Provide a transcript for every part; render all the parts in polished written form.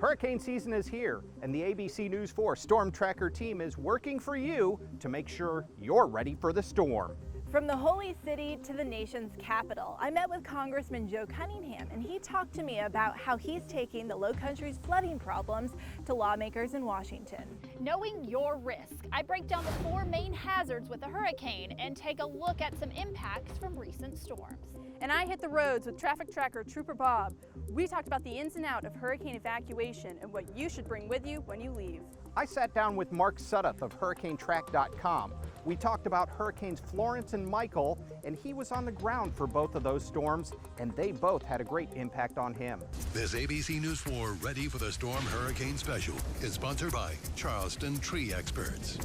Hurricane season is here, and the ABC News 4 Storm Tracker team is working for you to make sure you're ready for the storm. From the Holy City to the nation's capital, I met with Congressman Joe Cunningham, and he talked to me about how he's taking the Low Country's flooding problems to lawmakers in Washington. Knowing your risk, I break down the 4 main hazards with a hurricane and take a look at some impacts from recent storms. And I hit the roads with Traffic Tracker Trooper Bob. We talked about the ins and outs of hurricane evacuation and what you should bring with you when you leave. I sat down with Mark Sudduth of HurricaneTrack.com. We talked about Hurricanes Florence and Michael, and he was on the ground for both of those storms, and they both had a great impact on him. This ABC News 4 Ready for the Storm Hurricane Special is sponsored by Charleston Tree Experts.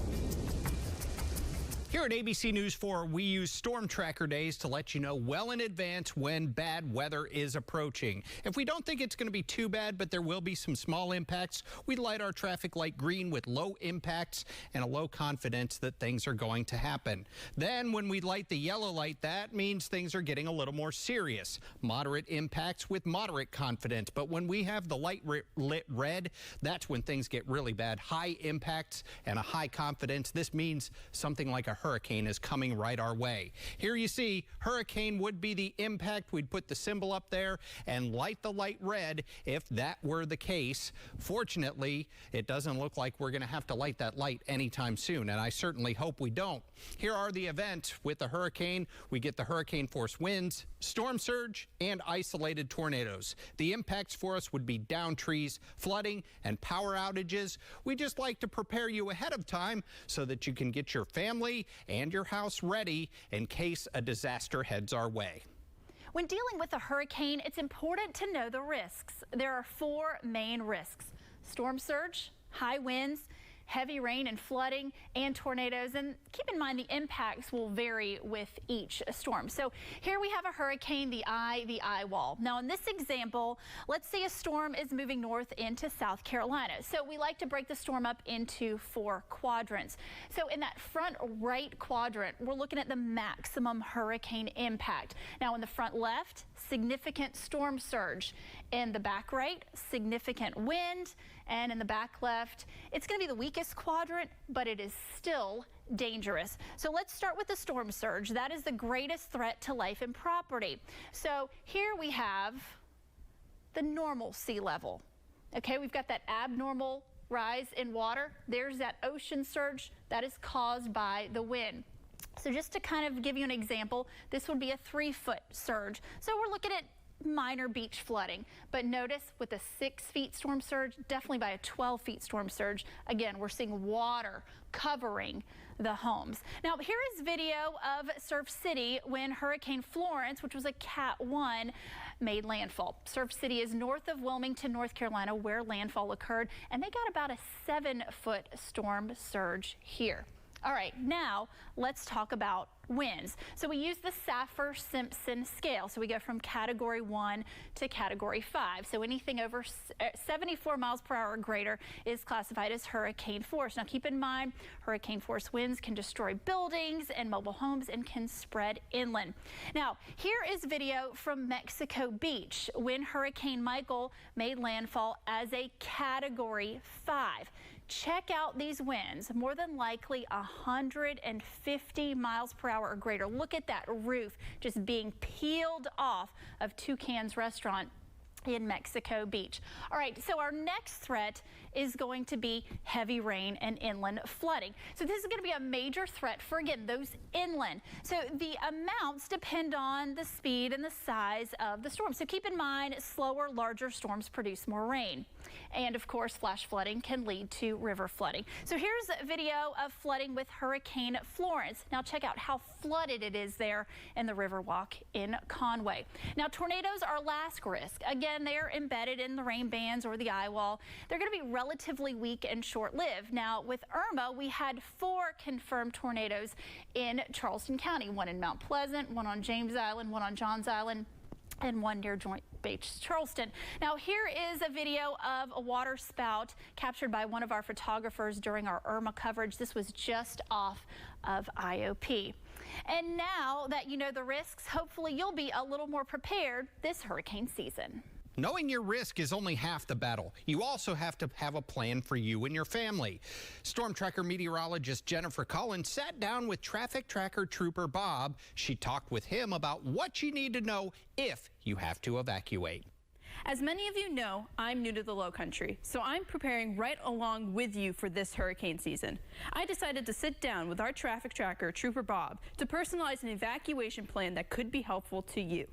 Here at ABC News 4, we use Storm Tracker days to let you know well in advance when bad weather is approaching. If we don't think it's going to be too bad, but there will be some small impacts, we light our traffic light green with low impacts and a low confidence that things are going to happen. Then when we light the yellow light, that means things are getting a little more serious. Moderate impacts with moderate confidence. But when we have the light lit red, that's when things get really bad. High impacts and a high confidence. This means something like a hurricane is coming right our way. Here you see hurricane would be the impact. We'd put the symbol up there and light the light red if that were the case. Fortunately, it doesn't look like we're going to have to light that light anytime soon, and I certainly hope we don't. Here are the events with the hurricane. We get the hurricane force winds, storm surge, and isolated tornadoes. The impacts for us would be downed trees, flooding, and power outages. We just like to prepare you ahead of time so that you can get your family and your house ready in case a disaster heads our way. When dealing with a hurricane, it's important to know the risks. There are 4 main risks: storm surge, high winds, heavy rain and flooding, and tornadoes. And keep in mind the impacts will vary with each storm. So here we have a hurricane, the eye wall. Now in this example, let's say a storm is moving north into South Carolina. So we like to break the storm up into 4 quadrants. So in that front right quadrant, we're looking at the maximum hurricane impact. Now in the front left, significant storm surge. In the back right, significant wind. And in the back left, it's going to be the weakest quadrant, but it is still dangerous. So let's start with the storm surge. That is the greatest threat to life and property. So here we have the normal sea level. Okay, we've got that abnormal rise in water. There's that ocean surge that is caused by the wind. So just to kind of give you an example, this would be a 3-foot surge. So we're looking at minor beach flooding, but notice with a 6-feet storm surge, definitely by a 12-feet storm surge, again, we're seeing water covering the homes. Now here is video of Surf City when Hurricane Florence, which was a Cat 1, made landfall. Surf City is north of Wilmington, North Carolina, where landfall occurred, and they got about a 7-foot storm surge here. All right, now let's talk about winds. So we use the Saffir-Simpson scale. So we go from category 1 to category 5. So anything over 74 miles per hour or greater is classified as hurricane force. Now keep in mind, hurricane force winds can destroy buildings and mobile homes and can spread inland. Now here is video from Mexico Beach when Hurricane Michael made landfall as a category 5. Check out these winds, more than likely 150 miles per hour or greater. Look at that roof just being peeled off of Toucan's restaurant in Mexico Beach. All right, so our next threat is going to be heavy rain and inland flooding. So this is going to be a major threat for, again, those inland. So the amounts depend on the speed and the size of the storm. So keep in mind, slower, larger storms produce more rain. And of course, flash flooding can lead to river flooding. So here's a video of flooding with Hurricane Florence. Now check out how flooded it is there in the Riverwalk in Conway. Now tornadoes are last risk. Again, they're embedded in the rain bands or the eye wall. They're going to be relatively weak and short-lived. Now with Irma, we had 4 confirmed tornadoes in Charleston County, 1 in Mount Pleasant, 1 on James Island, 1 on Johns Island, and 1 near Joint Beach, Charleston. Now here is a video of a water spout captured by one of our photographers during our Irma coverage. This was just off of IOP. And now that you know the risks, hopefully you'll be a little more prepared this hurricane season. Knowing your risk is only half the battle. You also have to have a plan for you and your family. Storm Tracker meteorologist Jennifer Collins sat down with Traffic Tracker Trooper Bob. She talked with him about what you need to know if you have to evacuate. As many of you know, I'm new to the Lowcountry, so I'm preparing right along with you for this hurricane season. I decided to sit down with our traffic tracker, Trooper Bob, to personalize an evacuation plan that could be helpful to you.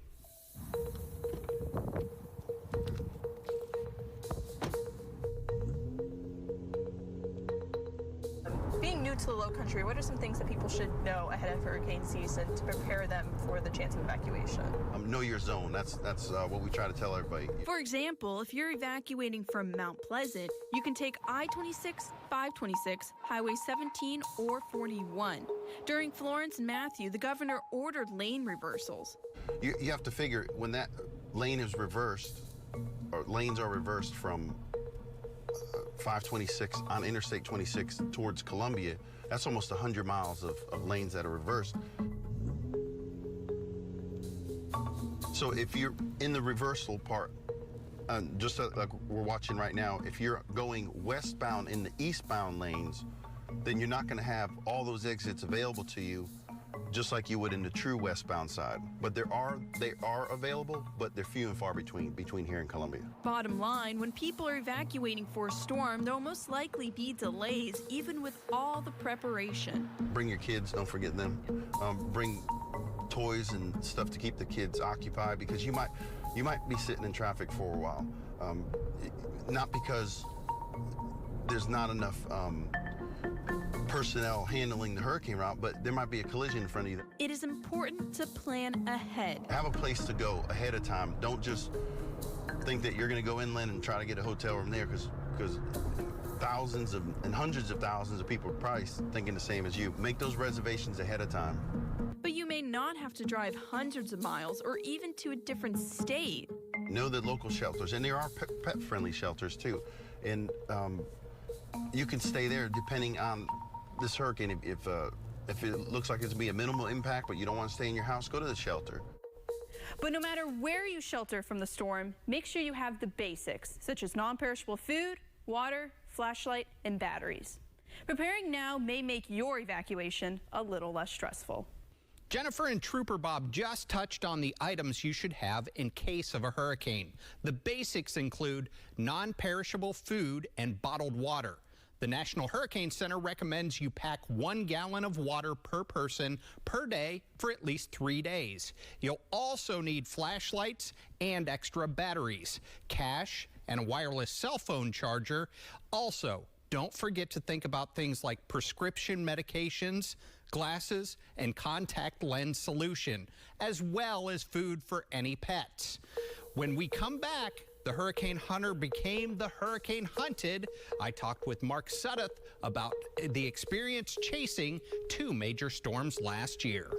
Being new to the Lowcountry, what are some things that people should know ahead of hurricane season to prepare them for the chance of evacuation? Know your zone. That's what we try to tell everybody. For example, if you're evacuating from Mount Pleasant, you can take I-26, 526, Highway 17, or 41. During Florence and Matthew, the governor ordered lane reversals. You have to figure when that lane is reversed, or lanes are reversed from 526 on Interstate 26 towards Columbia, that's almost 100 miles of lanes that are reversed. So if you're in the reversal part, just like we're watching right now, if you're going westbound in the eastbound lanes, then you're not going to have all those exits available to you just like you would in the true westbound side. But they are available, but they're few and far between here and Columbia. Bottom line, when people are evacuating for a storm, there will most likely be delays, even with all the preparation. Bring your kids, don't forget them. Bring toys and stuff to keep the kids occupied, because you might be sitting in traffic for a while. Not because there's not enough personnel handling the hurricane route, but there might be a collision in front of you. It is important to plan ahead. Have a place to go ahead of time. Don't just think that you're going to go inland and try to get a hotel room there, because thousands and hundreds of thousands of people are probably thinking the same as you. Make those reservations ahead of time. But you may not have to drive hundreds of miles or even to a different state. Know the local shelters, and there are pet-friendly shelters too. And you can stay there depending on this hurricane. If it looks like it's going to be a minimal impact, but you don't want to stay in your house, go to the shelter. But no matter where you shelter from the storm, make sure you have the basics, such as non-perishable food, water, flashlight, and batteries. Preparing now may make your evacuation a little less stressful. Jennifer and Trooper Bob just touched on the items you should have in case of a hurricane. The basics include non-perishable food and bottled water. The National Hurricane Center recommends you pack 1 gallon of water per person per day for at least 3 days. You'll also need flashlights and extra batteries, cash, and a wireless cell phone charger. Also, don't forget to think about things like prescription medications, glasses, and contact lens solution, as well as food for any pets. When we come back, the Hurricane Hunter became the Hurricane Hunted. I talked with Mark Sudduth about the experience chasing 2 major storms last year.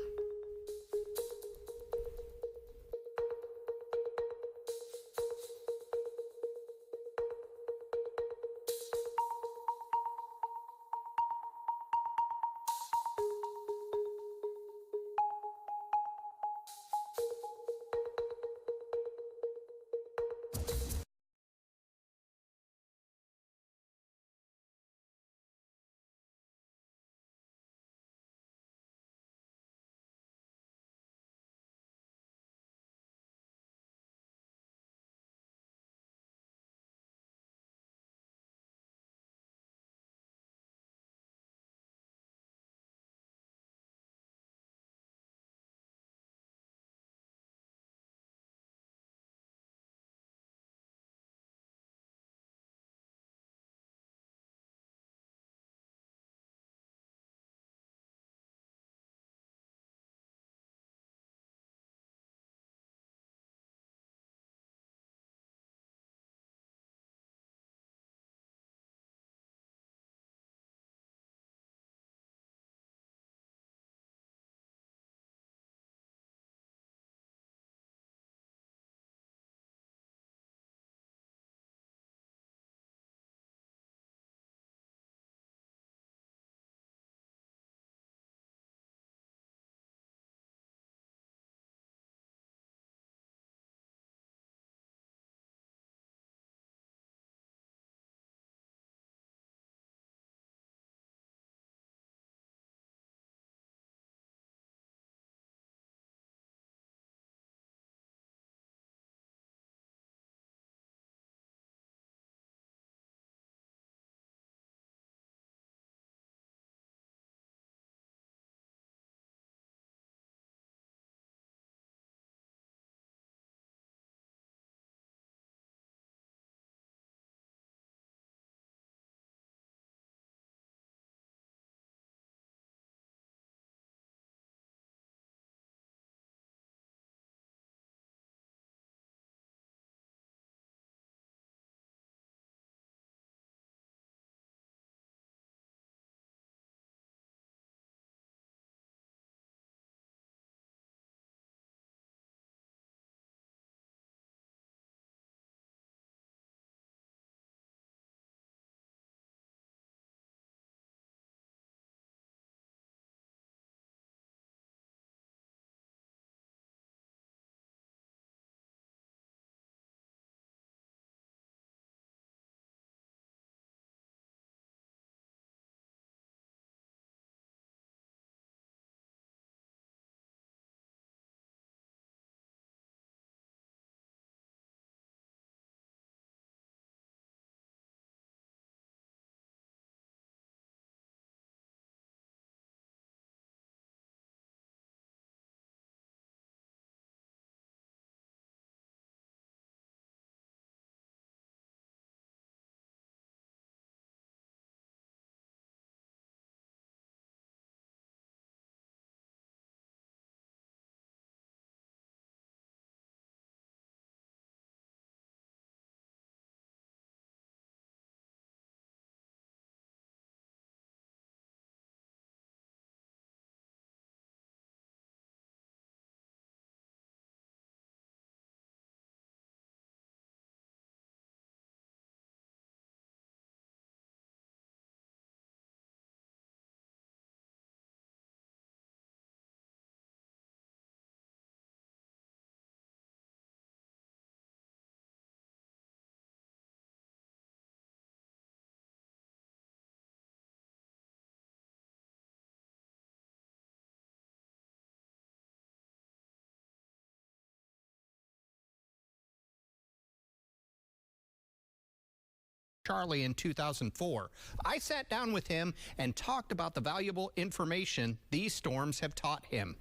Charley in 2004. I sat down with him and talked about the valuable information these storms have taught him.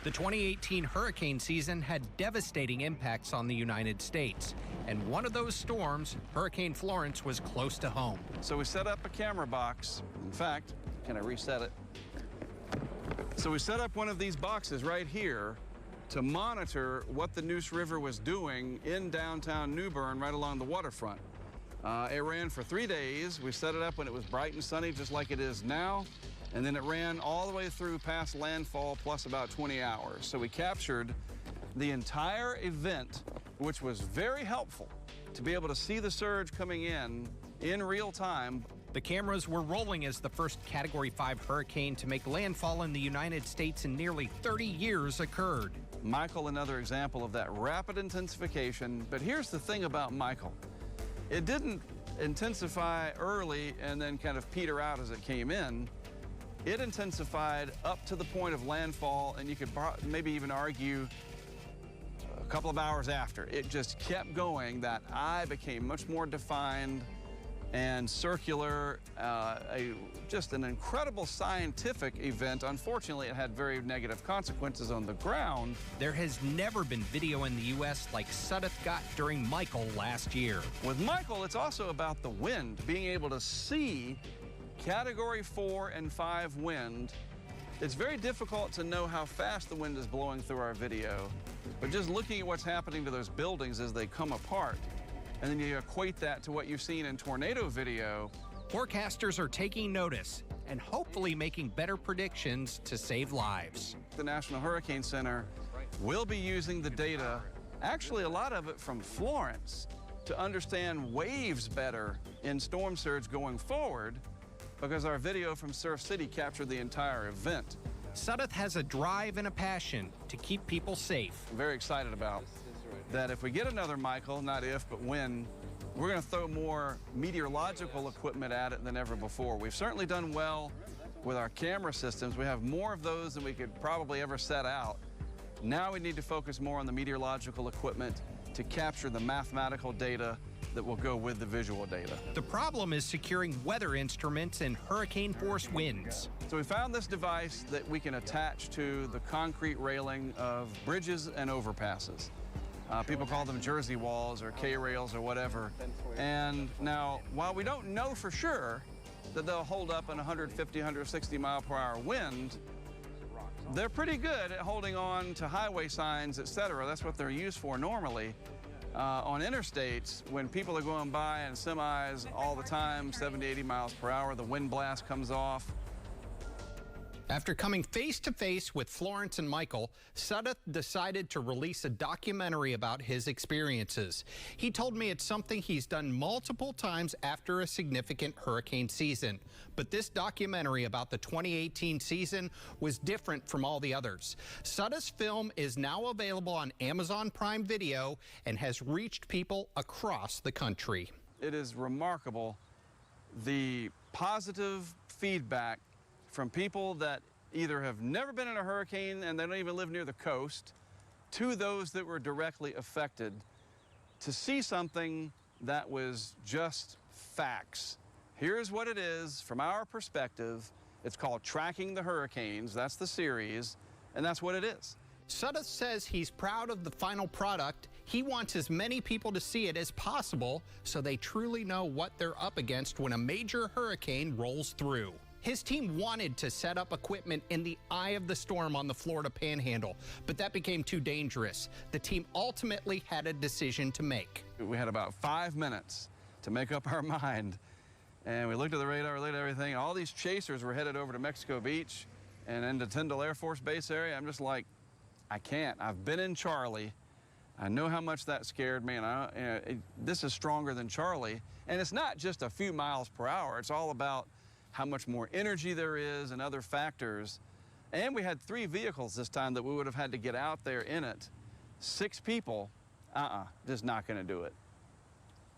The 2018 hurricane season had devastating impacts on the United States, and one of those storms, Hurricane Florence, was close to home. So we set up a camera box. In fact, can I reset it? So we set up one of these boxes right here to monitor what the Neuse River was doing in downtown New Bern, right along the waterfront. It ran for 3 days. We set it up when it was bright and sunny, just like it is now. And then it ran all the way through past landfall, plus about 20 hours. So we captured the entire event, which was very helpful to be able to see the surge coming in real time. The cameras were rolling as the first Category 5 hurricane to make landfall in the United States in nearly 30 years occurred. Michael, another example of that rapid intensification. But here's the thing about Michael. It didn't intensify early and then kind of peter out as it came in. It intensified up to the point of landfall, and you could maybe even argue a couple of hours after. It just kept going. That eye became much more defined and circular, just an incredible scientific event. Unfortunately, it had very negative consequences on the ground. There has never been video in the U.S. like Sudduth got during Michael last year. With Michael, it's also about the wind, being able to see Category 4 and 5 wind. It's very difficult to know how fast the wind is blowing through our video, but just looking at what's happening to those buildings as they come apart, and then you equate that to what you've seen in tornado video. Forecasters are taking notice and hopefully making better predictions to save lives. The National Hurricane Center will be using the data, actually a lot of it from Florence, to understand waves better in storm surge going forward, because our video from Surf City captured the entire event. Sudduth has a drive and a passion to keep people safe. I'm very excited about that. If we get another Michael, not if, but when, we're going to throw more meteorological equipment at it than ever before. We've certainly done well with our camera systems. We have more of those than we could probably ever set out. Now we need to focus more on the meteorological equipment to capture the mathematical data that will go with the visual data. The problem is securing weather instruments and hurricane-force winds. So we found this device that we can attach to the concrete railing of bridges and overpasses. People call them Jersey walls or K-rails or whatever. And now, while we don't know for sure that they'll hold up in 150, 160 mile per hour wind, they're pretty good at holding on to highway signs, etc. That's what they're used for normally. On interstates, when people are going by in semis all the time, 70, 80 miles per hour, the wind blast comes off. After coming face to face with Florence and Michael, Sudduth decided to release a documentary about his experiences. He told me it's something he's done multiple times after a significant hurricane season. But this documentary about the 2018 season was different from all the others. Sudduth's film is now available on Amazon Prime Video and has reached people across the country. It is remarkable the positive feedback from people that either have never been in a hurricane and they don't even live near the coast, to those that were directly affected, to see something that was just facts. Here's what it is from our perspective. It's called Tracking the Hurricanes. That's the series, and that's what it is. Sudduth says he's proud of the final product. He wants as many people to see it as possible so they truly know what they're up against when a major hurricane rolls through. His team wanted to set up equipment in the eye of the storm on the Florida Panhandle, but that became too dangerous. The team ultimately had a decision to make. We had about 5 minutes to make up our mind, and we looked at the radar, we looked at everything. All these chasers were headed over to Mexico Beach and into Tyndall Air Force Base area. I'm just like, I can't. I've been in Charley. I know how much that scared me, and this is stronger than Charley. And it's not just a few miles per hour. It's all about how much more energy there is and other factors. And we had 3 vehicles this time that we would have had to get out there in it. 6 people, just not going to do it.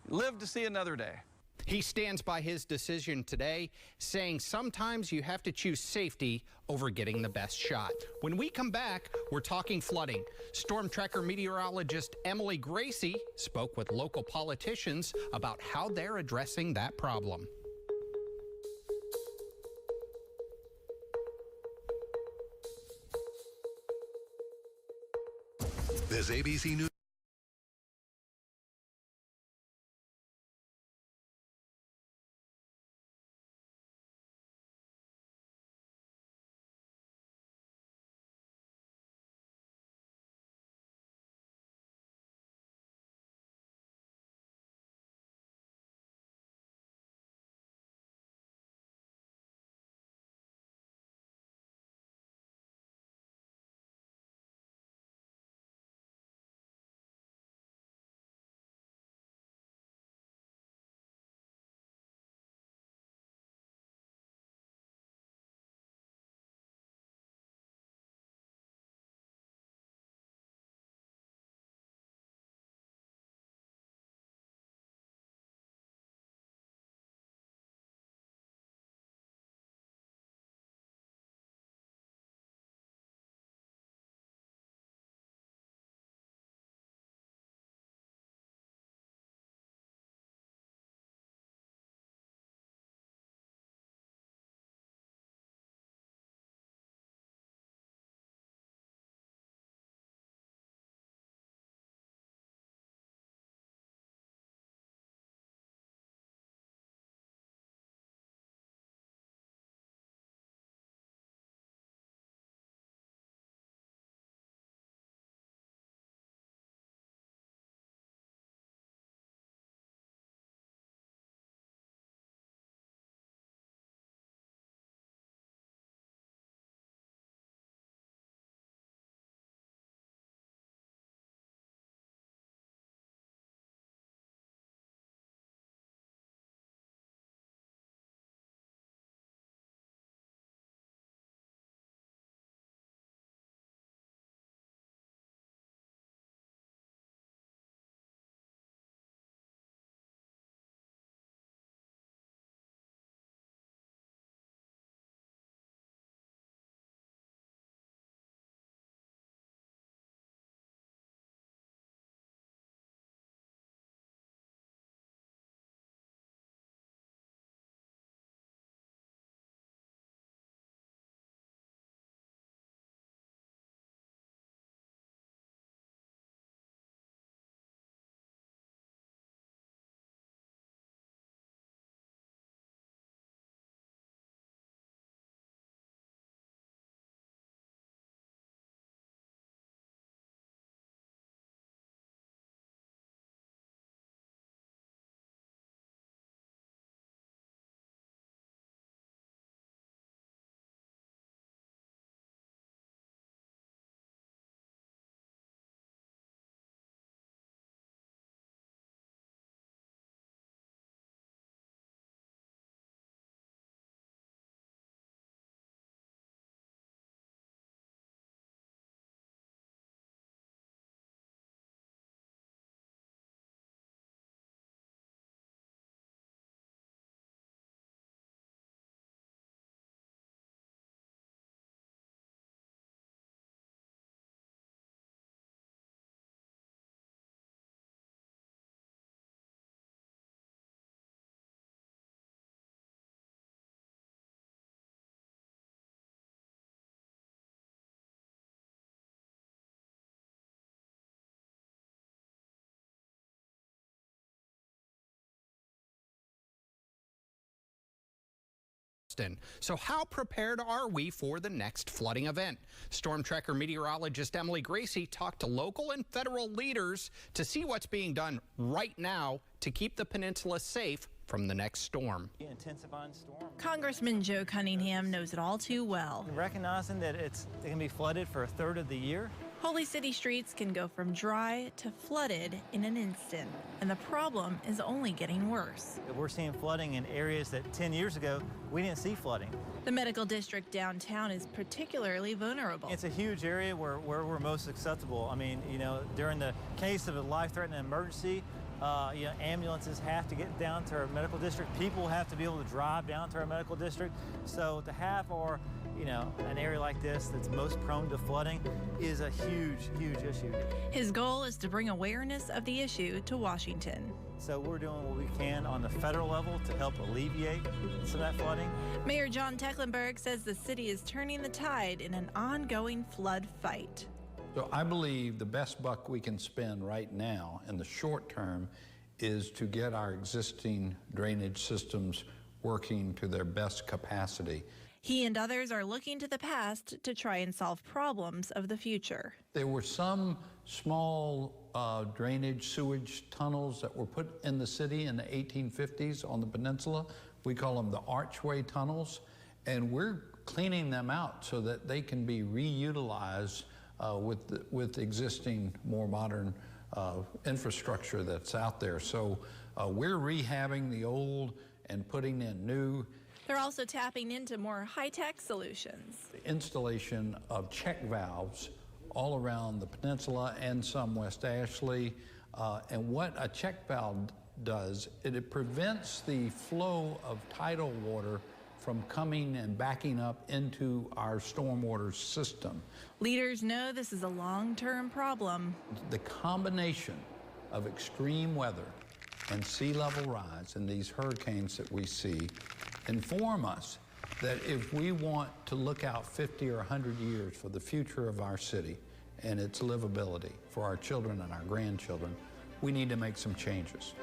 Live to see another day. He stands by his decision today, saying sometimes you have to choose safety over getting the best shot. When we come back, we're talking flooding. Storm Tracker meteorologist Emily Gracie spoke with local politicians about how they're addressing that problem. This ABC News. So how prepared are we for the next flooding event? Storm Tracker meteorologist Emily Gracie talked to local and federal leaders to see what's being done right now to keep the peninsula safe from the next storm. Congressman Joe Cunningham knows it all too well. Recognizing that it can be flooded for a third of the year, Holy City streets can go from dry to flooded in an instant, and the problem is only getting worse. We're seeing flooding in areas that 10 years ago we didn't see flooding. The medical district downtown is particularly vulnerable. It's a huge area where we're most susceptible. I mean, you know, during the case of a life-threatening emergency, you know, ambulances have to get down to our medical district. People have to be able to drive down to our medical district. So to have you know, an area like this that's most prone to flooding is a huge, huge issue. His goal is to bring awareness of the issue to Washington. So we're doing what we can on the federal level to help alleviate some of that flooding. Mayor John Tecklenburg says the city is turning the tide in an ongoing flood fight. So I believe the best buck we can spend right now in the short term is to get our existing drainage systems working to their best capacity. He and others are looking to the past to try and solve problems of the future. There were some small drainage sewage tunnels that were put in the city in the 1850s on the peninsula. We call them the archway tunnels, and we're cleaning them out so that they can be reutilized with existing, more modern infrastructure that's out there. So we're rehabbing the old and putting in new. They're also tapping into more high-tech solutions. The installation of check valves all around the peninsula and some West Ashley. And what a check valve does, it prevents the flow of tidal water from coming and backing up into our stormwater system. Leaders know this is a long-term problem. The combination of extreme weather and sea level rise and these hurricanes that we see inform us that if we want to look out 50 or 100 years for the future of our city and its livability for our children and our grandchildren, we need to make some changes.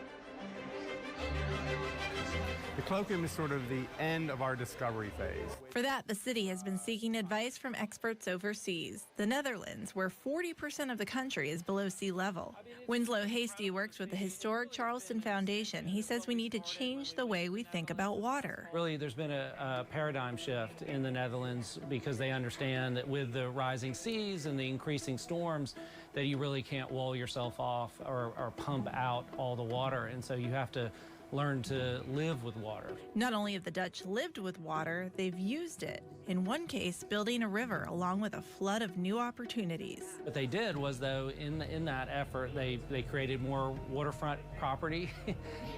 The colloquium is sort of the end of our discovery phase. For that, the city has been seeking advice from experts overseas. The Netherlands, where 40% of the country is below sea level. Winslow Hasty works with the historic Charleston Foundation. He says we need to change the way we think about water. Really, there's been a paradigm shift in the Netherlands because they understand that with the rising seas and the increasing storms, that you really can't wall yourself off or pump out all the water. And so you have to learn to live with water. Not only have the Dutch lived with water, they've used it. In one case, building a river along with a flood of new opportunities. What they did was, though, in that effort, they created more waterfront property,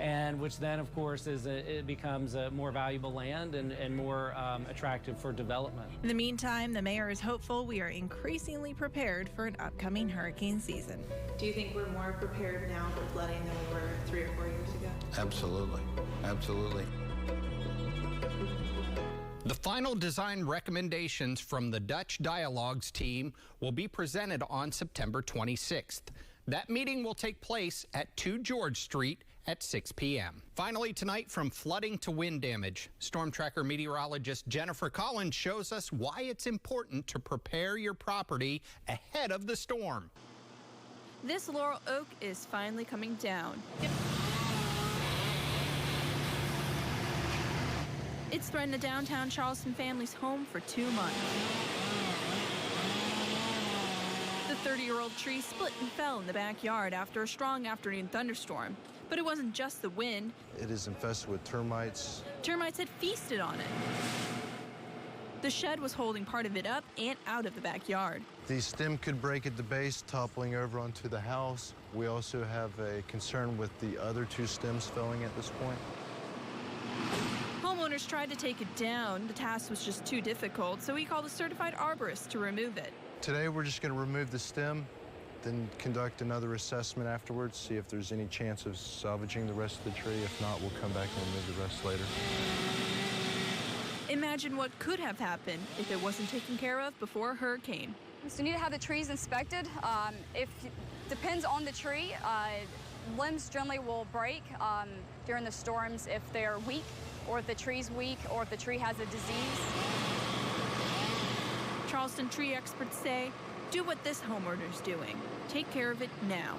and which then, of course, it becomes a more valuable land and more attractive for development. In the meantime, the mayor is hopeful we are increasingly prepared for an upcoming hurricane season. Do you think we're more prepared now for flooding than we were 3 or 4 years ago? Absolutely, absolutely. The final design recommendations from the Dutch Dialogues team will be presented on September 26th. That meeting will take place at 2 George Street at 6 p.m. Finally tonight, from flooding to wind damage, Storm Tracker meteorologist Jennifer Collins shows us why it's important to prepare your property ahead of the storm. This laurel oak is finally coming down. It's threatened a downtown Charleston family's home for 2 months. The 30-year-old tree split and fell in the backyard after a strong afternoon thunderstorm. But it wasn't just the wind. It is infested with termites. Termites had feasted on it. The shed was holding part of it up and out of the backyard. The stem could break at the base, toppling over onto the house. We also have a concern with the other 2 stems failing at this point. Homeowners tried to take it down. The task was just too difficult, so we called a certified arborist to remove it. Today, we're just going to remove the stem, then conduct another assessment afterwards, see if there's any chance of salvaging the rest of the tree. If not, we'll come back and remove the rest later. Imagine what could have happened if it wasn't taken care of before a hurricane. So you need to have the trees inspected. Depends on the tree. Limbs generally will break during the storms if they're weak, or if the tree's weak, or if the tree has a disease. Charleston tree experts say, do what this homeowner's doing. Take care of it now.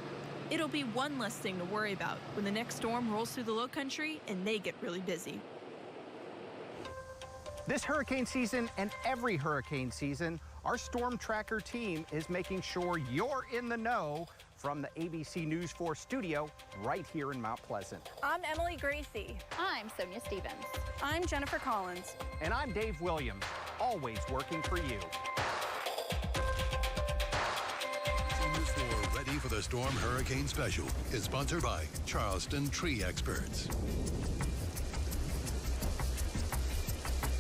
It'll be one less thing to worry about when the next storm rolls through the Lowcountry and they get really busy. This hurricane season and every hurricane season, Our Storm Tracker team is making sure you're in the know from the ABC News 4 studio right here in Mount Pleasant. I'm Emily Gracie. I'm Sonia Stevens. I'm Jennifer Collins. And I'm Dave Williams, always working for you. News 4 Ready for the Storm Hurricane Special is sponsored by Charleston Tree Experts.